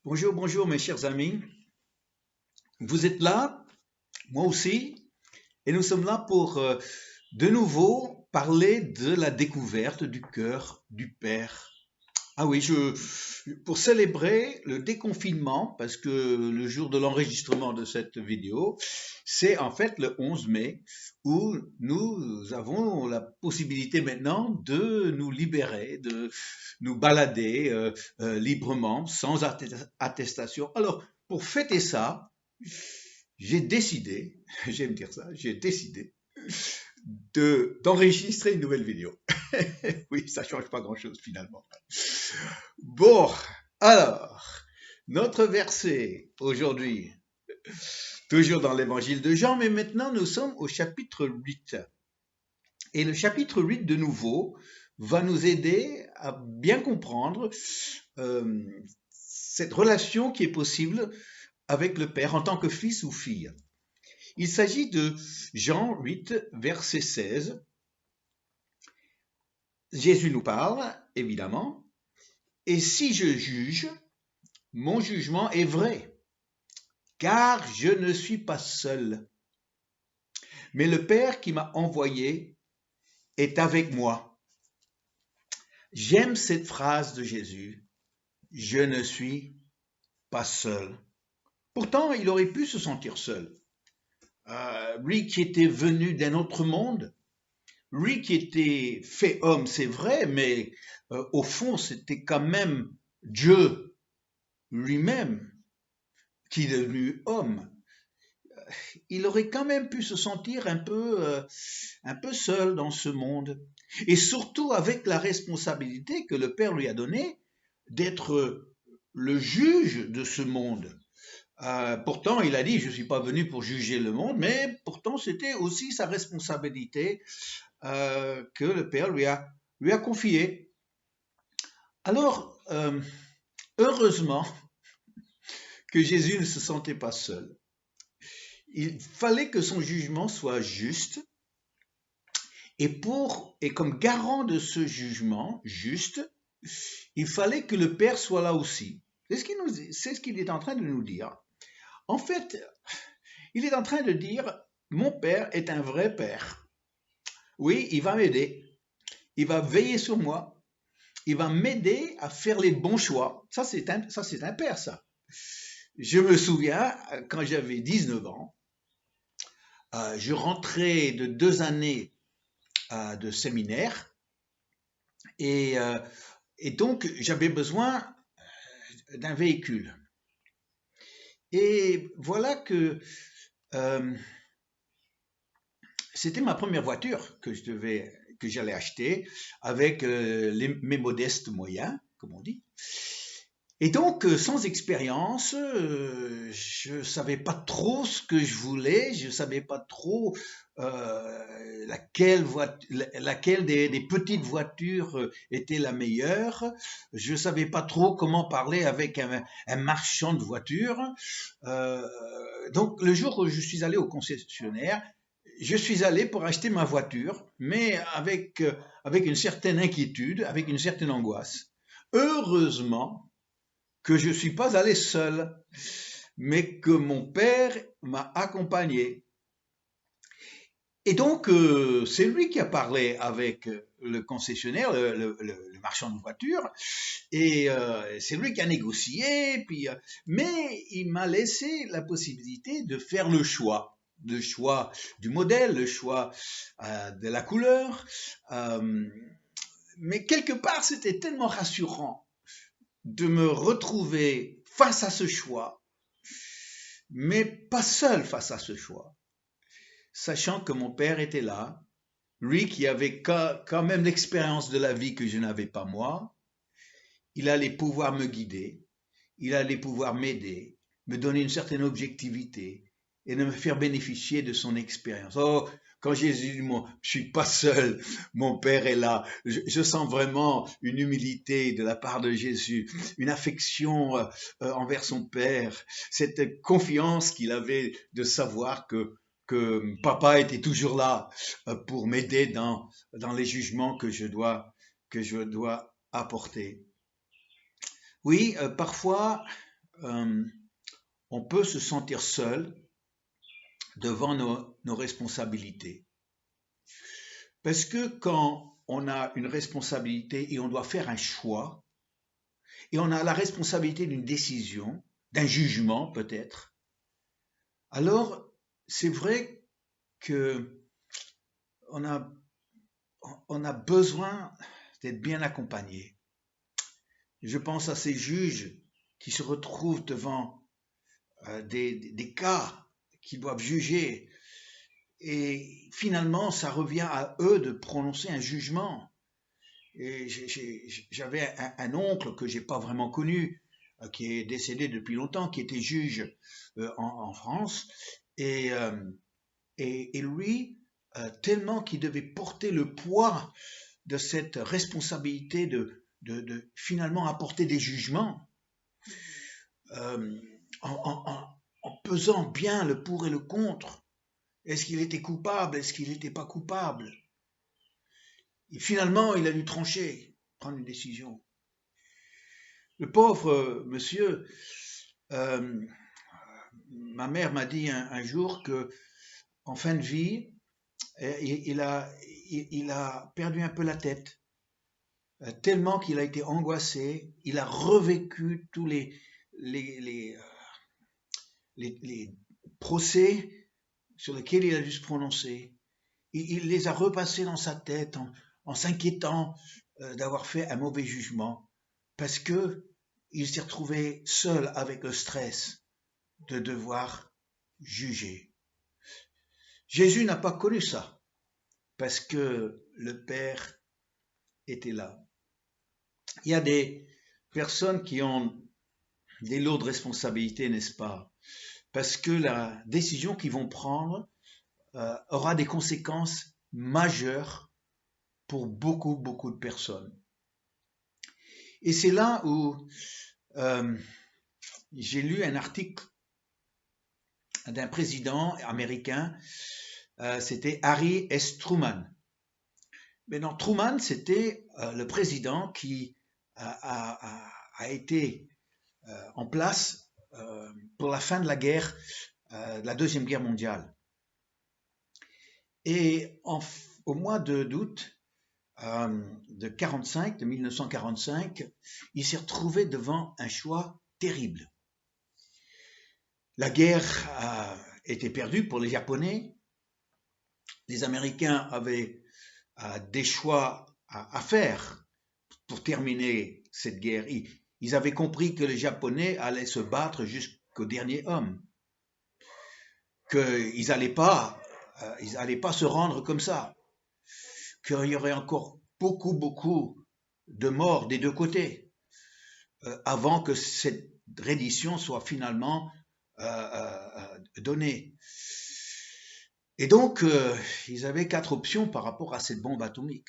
Bonjour, bonjour mes chers amis. Vous êtes là, moi aussi, et nous sommes là pour de nouveau parler de la découverte du cœur du Père. Ah oui, pour célébrer le déconfinement, parce que le jour de l'enregistrement de cette vidéo, c'est en fait le 11 mai, où nous avons la possibilité maintenant de nous libérer, de nous balader librement, sans attestation. Alors, pour fêter ça, j'ai décidé, j'aime dire ça, j'ai décidé d'enregistrer une nouvelle vidéo. Oui, ça change pas grand-chose finalement. Bon, alors, notre verset aujourd'hui, toujours dans l'évangile de Jean, mais maintenant nous sommes au chapitre 8. Et le chapitre 8, de nouveau, va nous aider à bien comprendre euh, cette relation qui est possible avec le Père en tant que fils ou fille. Il s'agit de Jean 8, verset 16. Jésus nous parle, évidemment, et si je juge, mon jugement est vrai, car je ne suis pas seul, mais le Père qui m'a envoyé est avec moi. J'aime cette phrase de Jésus, je ne suis pas seul. Pourtant, il aurait pu se sentir seul. Lui qui était venu d'un autre monde, lui qui était fait homme, c'est vrai, mais au fond, c'était quand même Dieu lui-même qui est devenu homme. Il aurait quand même pu se sentir un peu seul dans ce monde. Et surtout avec la responsabilité que le Père lui a donnée d'être le juge de ce monde. Pourtant, il a dit, je ne suis pas venu pour juger le monde, mais pourtant c'était aussi sa responsabilité que le Père lui a confiée. Alors, heureusement que Jésus ne se sentait pas seul. Il fallait que son jugement soit juste, et comme garant de ce jugement juste, il fallait que le Père soit là aussi. C'est ce qu'il est en train de nous dire. En fait, il est en train de dire, mon Père est un vrai Père. Oui, il va m'aider. Il va veiller sur moi. Il va m'aider à faire les bons choix. Ça, c'est un Père, ça. Je me souviens, quand j'avais 19 ans, je rentrais de 2 années de séminaire et, euh, et donc j'avais besoin d'un véhicule. Et voilà que euh, c'était ma première voiture que j'allais acheter avec mes modestes moyens, comme on dit. Et donc, sans expérience, je savais pas trop ce que je voulais, je savais pas trop laquelle des petites voitures était la meilleure. Je savais pas trop comment parler avec un marchand de voitures. Euh, donc, le jour où je suis allé au concessionnaire, je suis allé pour acheter ma voiture, mais avec une certaine inquiétude, avec une certaine angoisse. Heureusement que je ne suis pas allé seul, mais que mon père m'a accompagné. Et donc, c'est lui qui a parlé avec le concessionnaire, le marchand de voitures, et c'est lui qui a négocié, mais il m'a laissé la possibilité de faire le choix du modèle, le choix de la couleur, euh, mais quelque part, c'était tellement rassurant de me retrouver face à ce choix, mais pas seul face à ce choix, sachant que mon père était là, lui qui avait quand même l'expérience de la vie que je n'avais pas moi. Il allait pouvoir me guider, il allait pouvoir m'aider, me donner une certaine objectivité et de me faire bénéficier de son expérience. Oh, quand Jésus dit, je suis pas seul, mon Père est là. Je sens vraiment une humilité de la part de Jésus, une affection envers son Père, cette confiance qu'il avait de savoir que papa était toujours là pour m'aider dans les jugements que je dois apporter. Oui, parfois, euh, on peut se sentir seul devant nos responsabilités. Parce que quand on a une responsabilité et on doit faire un choix, et on a la responsabilité d'une décision, d'un jugement peut-être, alors c'est vrai que on a, on a besoin d'être bien accompagné. Je pense à ces juges qui se retrouvent devant des cas qu'ils doivent juger et finalement ça revient à eux de prononcer un jugement. Et j'avais un oncle que j'ai pas vraiment connu, qui est décédé depuis longtemps, qui était juge en France, et, euh, et lui, tellement qu'il devait porter le poids de cette responsabilité de finalement apporter des jugements, euh, en pesant bien le pour et le contre. Est-ce qu'il était coupable? Est-ce qu'il n'était pas coupable? Et finalement, il a dû trancher, prendre une décision. Le pauvre monsieur, euh, ma mère m'a dit un jour que en fin de vie, il a perdu un peu la tête, tellement qu'il a été angoissé. Il a revécu tous les, les, les procès sur lesquels il a dû se prononcer. Il les a repassés dans sa tête en s'inquiétant d'avoir fait un mauvais jugement, parce que il s'est retrouvé seul avec le stress de devoir juger. Jésus n'a pas connu ça, parce que le Père était là. Il y a des personnes qui ont des lourdes responsabilités, n'est-ce pas? Parce que la décision qu'ils vont prendre aura des conséquences majeures pour beaucoup, beaucoup de personnes. Et c'est là où euh, j'ai lu un article d'un président américain, c'était Harry S. Truman. Mais non, Truman, c'était le président qui a été en place pour la fin de la guerre, de la Deuxième Guerre mondiale. Et au mois d'août de 1945, il s'est retrouvé devant un choix terrible. La guerre était perdue pour les Japonais. Les Américains avaient des choix à faire pour terminer cette guerre. Ils avaient compris que les Japonais allaient se battre jusqu'au dernier homme, qu'ils n'allaient pas se rendre comme ça, qu'il y aurait encore beaucoup, beaucoup de morts des deux côtés, avant que cette reddition soit finalement donnée. Et donc, ils avaient 4 options par rapport à cette bombe atomique.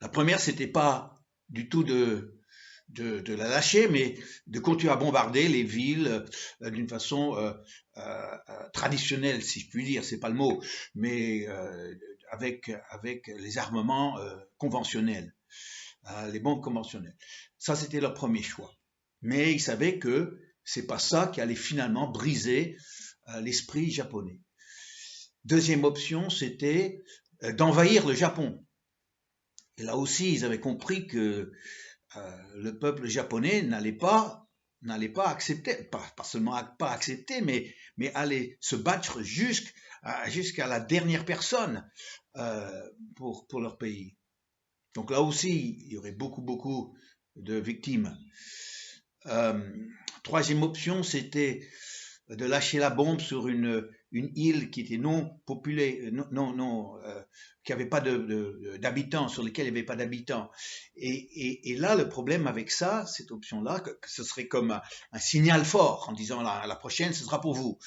La première, c'était pas du tout de la lâcher, mais de continuer à bombarder les villes d'une façon traditionnelle, si je puis dire, c'est pas le mot, mais avec les armements conventionnels, les bombes conventionnelles. Ça, c'était leur premier choix. Mais ils savaient que c'est pas ça qui allait finalement briser l'esprit japonais. Deuxième option, c'était d'envahir le Japon. Et là aussi, ils avaient compris que le peuple japonais n'allait pas accepter, pas seulement pas accepter, mais aller se battre jusqu'à la dernière personne pour leur pays. Donc là aussi, il y aurait beaucoup, beaucoup de victimes. Troisième option, c'était de lâcher la bombe sur une île qui était non populée, qui n'avait pas d'habitants, sur lesquels il n'y avait pas d'habitants. Et là, le problème avec ça, cette option-là, que ce serait comme un signal fort en disant la prochaine, ce sera pour vous.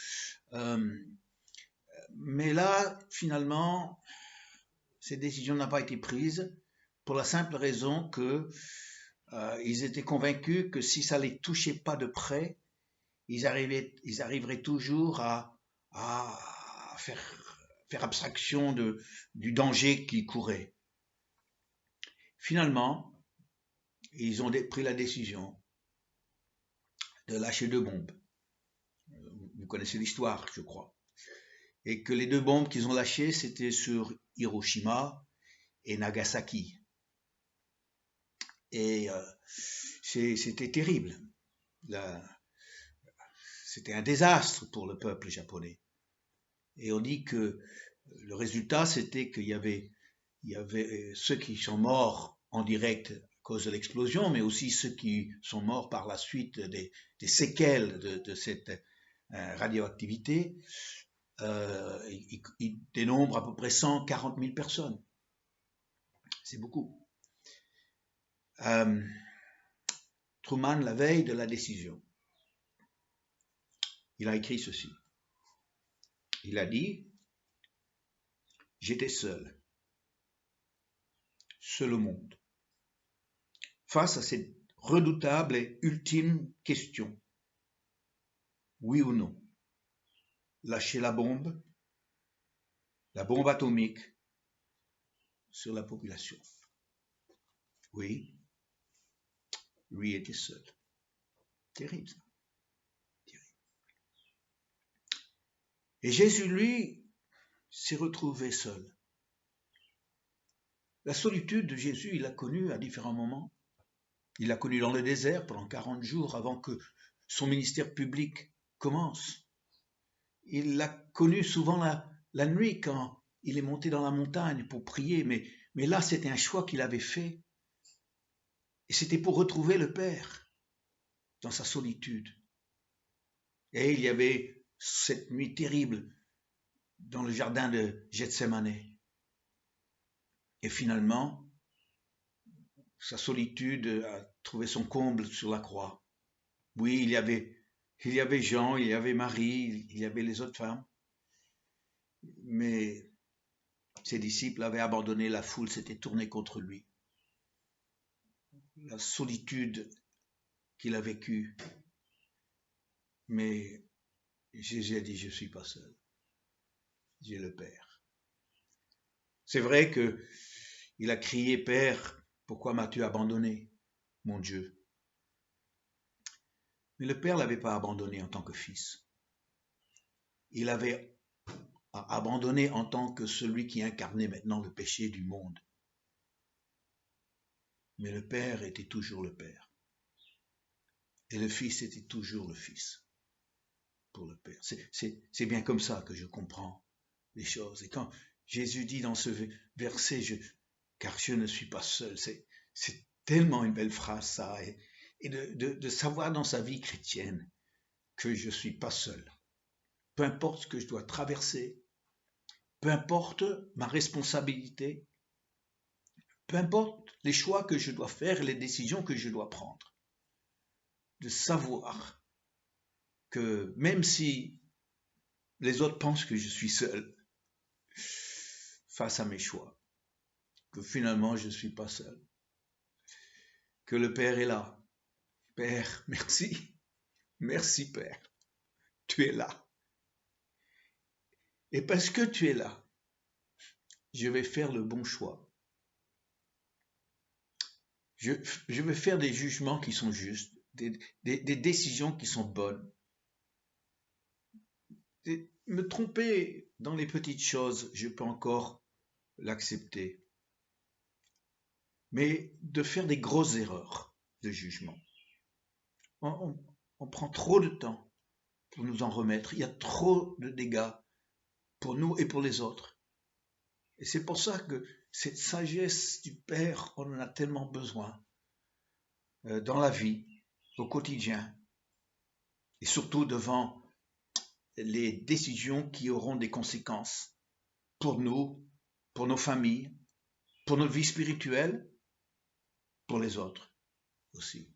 Mais là, finalement, cette décision n'a pas été prise pour la simple raison que ils étaient convaincus que si ça les touchait pas de près, ils arriveraient toujours à faire abstraction du danger qu'ils couraient. Finalement, ils ont pris la décision de lâcher 2 bombes. Vous connaissez l'histoire, je crois. Et que les 2 bombes qu'ils ont lâchées, c'était sur Hiroshima et Nagasaki. Et c'était terrible. C'était un désastre pour le peuple japonais. Et on dit que le résultat, c'était qu'il y avait ceux qui sont morts en direct à cause de l'explosion, mais aussi ceux qui sont morts par la suite des séquelles de cette radioactivité. Il dénombre à peu près 140 000 personnes. C'est beaucoup. Truman, la veille de la décision, il a écrit ceci. Il a dit, j'étais seul au monde, face à cette redoutable et ultime question. Oui ou non? Lâcher la bombe atomique sur la population. Oui, lui était seul. Terrible ça. Terrible. Et Jésus, lui, s'est retrouvé seul. La solitude de Jésus, il l'a connue à différents moments. Il l'a connue dans le désert pendant 40 jours avant que son ministère public commence. Il l'a connue souvent la nuit quand il est monté dans la montagne pour prier, mais là c'était un choix qu'il avait fait. Et c'était pour retrouver le Père dans sa solitude. Et il y avait cette nuit terrible dans le jardin de Gethsémane. Et finalement, sa solitude a trouvé son comble sur la croix. Oui, il y avait Jean, il y avait Marie, il y avait les autres femmes. Mais ses disciples avaient abandonné, la foule s'était tournée contre lui. La solitude qu'il a vécue. Mais Jésus a dit, je ne suis pas seul. J'ai le Père. C'est vrai qu'il a crié, Père, pourquoi m'as-tu abandonné, mon Dieu? Mais le Père ne l'avait pas abandonné en tant que fils. Il avait abandonné en tant que celui qui incarnait maintenant le péché du monde. Mais le Père était toujours le Père. Et le Fils était toujours le Fils pour le Père. C'est bien comme ça que je comprends les choses. Et quand Jésus dit dans ce verset, car je ne suis pas seul, c'est tellement une belle phrase ça. Et de savoir dans sa vie chrétienne que je ne suis pas seul. Peu importe ce que je dois traverser, peu importe ma responsabilité, peu importe les choix que je dois faire, les décisions que je dois prendre, de savoir que même si les autres pensent que je suis seul face à mes choix, que finalement je ne suis pas seul, que le Père est là. Père, merci, merci Père, tu es là. Et parce que tu es là, je vais faire le bon choix. Je vais faire des jugements qui sont justes, des décisions qui sont bonnes. Me tromper dans les petites choses, je peux encore l'accepter. Mais de faire des grosses erreurs de jugement, on prend trop de temps pour nous en remettre. Il y a trop de dégâts pour nous et pour les autres. Et c'est pour ça que cette sagesse du Père, on en a tellement besoin dans la vie, au quotidien, et surtout devant les décisions qui auront des conséquences pour nous, pour nos familles, pour notre vie spirituelle, pour les autres aussi.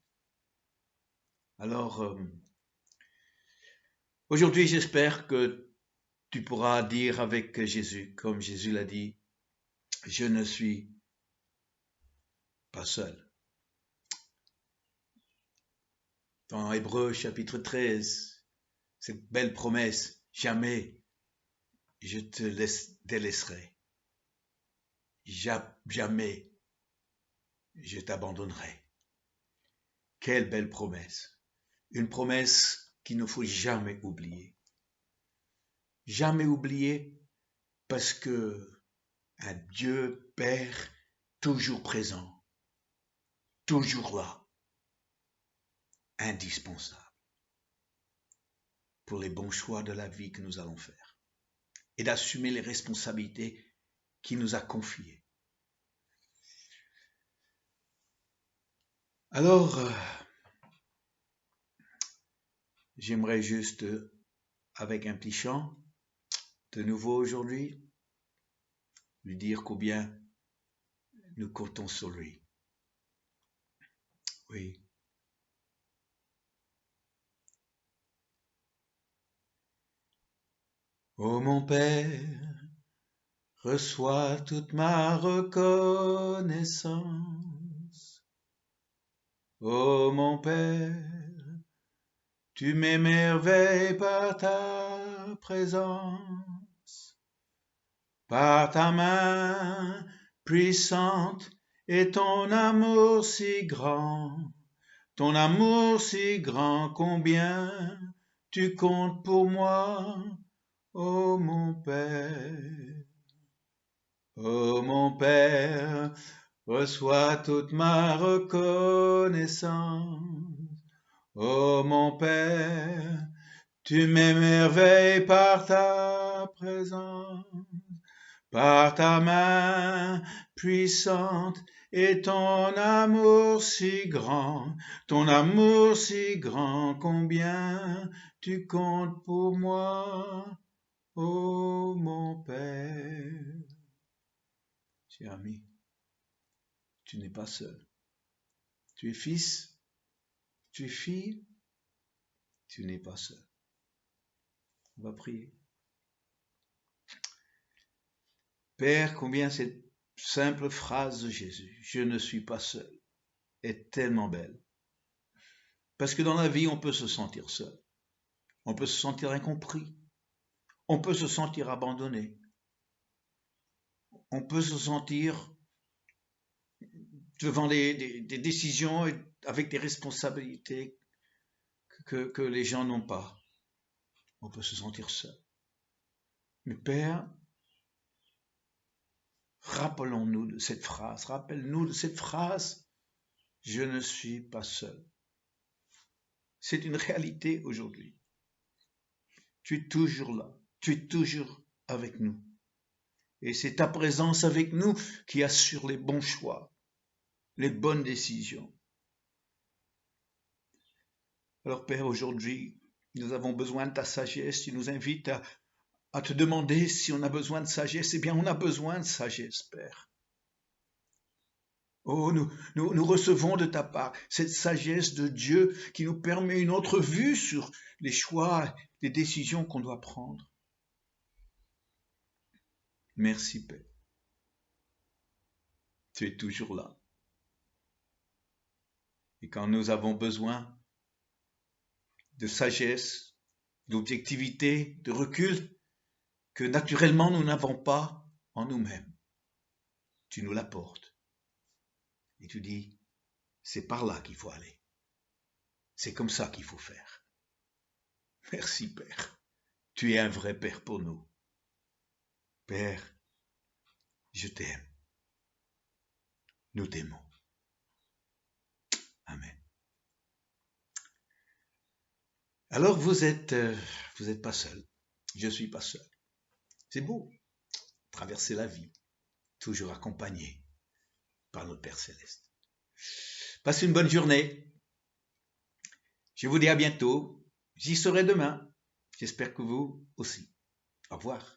Alors, aujourd'hui, j'espère que tu pourras dire avec Jésus, comme Jésus l'a dit, je ne suis pas seul. Dans Hébreux chapitre 13, cette belle promesse, jamais je te délaisserai, jamais je t'abandonnerai. Quelle belle promesse. Une promesse qu'il ne faut jamais oublier. Jamais oublier parce que un Dieu Père toujours présent, toujours là, indispensable pour les bons choix de la vie que nous allons faire et d'assumer les responsabilités qu'il nous a confiées. Alors, j'aimerais juste, avec un petit chant, de nouveau aujourd'hui, lui dire combien nous comptons sur lui. Oui. Ô mon Père, reçois toute ma reconnaissance. Ô mon Père, tu m'émerveilles par ta présence, par ta main puissante et ton amour si grand, combien tu comptes pour moi, ô mon Père. Ô mon Père, reçois toute ma reconnaissance. Ô mon Père, tu m'émerveilles par ta présence, par ta main puissante et ton amour si grand, combien tu comptes pour moi, ô mon Père. Cher ami, tu n'es pas seul. Tu es fils, tu es fille, tu n'es pas seul. On va prier. Père, combien cette simple phrase de Jésus, je ne suis pas seul, est tellement belle. Parce que dans la vie, on peut se sentir seul. On peut se sentir incompris. On peut se sentir abandonné. On peut se sentir devant des décisions avec des responsabilités que les gens n'ont pas. On peut se sentir seul. Mais Père, rappelle-nous de cette phrase, je ne suis pas seul. C'est une réalité aujourd'hui. Tu es toujours là, tu es toujours avec nous. Et c'est ta présence avec nous qui assure les bons choix, les bonnes décisions. Alors Père, aujourd'hui, nous avons besoin de ta sagesse. Tu nous invites à te demander si on a besoin de sagesse. Eh bien, on a besoin de sagesse, Père. Oh, nous recevons de ta part cette sagesse de Dieu qui nous permet une autre vue sur les choix, les décisions qu'on doit prendre. Merci, Père. Tu es toujours là. Et quand nous avons besoin de sagesse, d'objectivité, de recul, que naturellement nous n'avons pas en nous-mêmes, tu nous l'apportes. Et tu dis, c'est par là qu'il faut aller. C'est comme ça qu'il faut faire. Merci, Père. Tu es un vrai Père pour nous. Père, je t'aime. Nous t'aimons. Amen. Alors vous êtes pas seul. Je suis pas seul. C'est beau. Traverser la vie, toujours accompagné par notre Père Céleste. Passez une bonne journée. Je vous dis à bientôt. J'y serai demain. J'espère que vous aussi. Au revoir.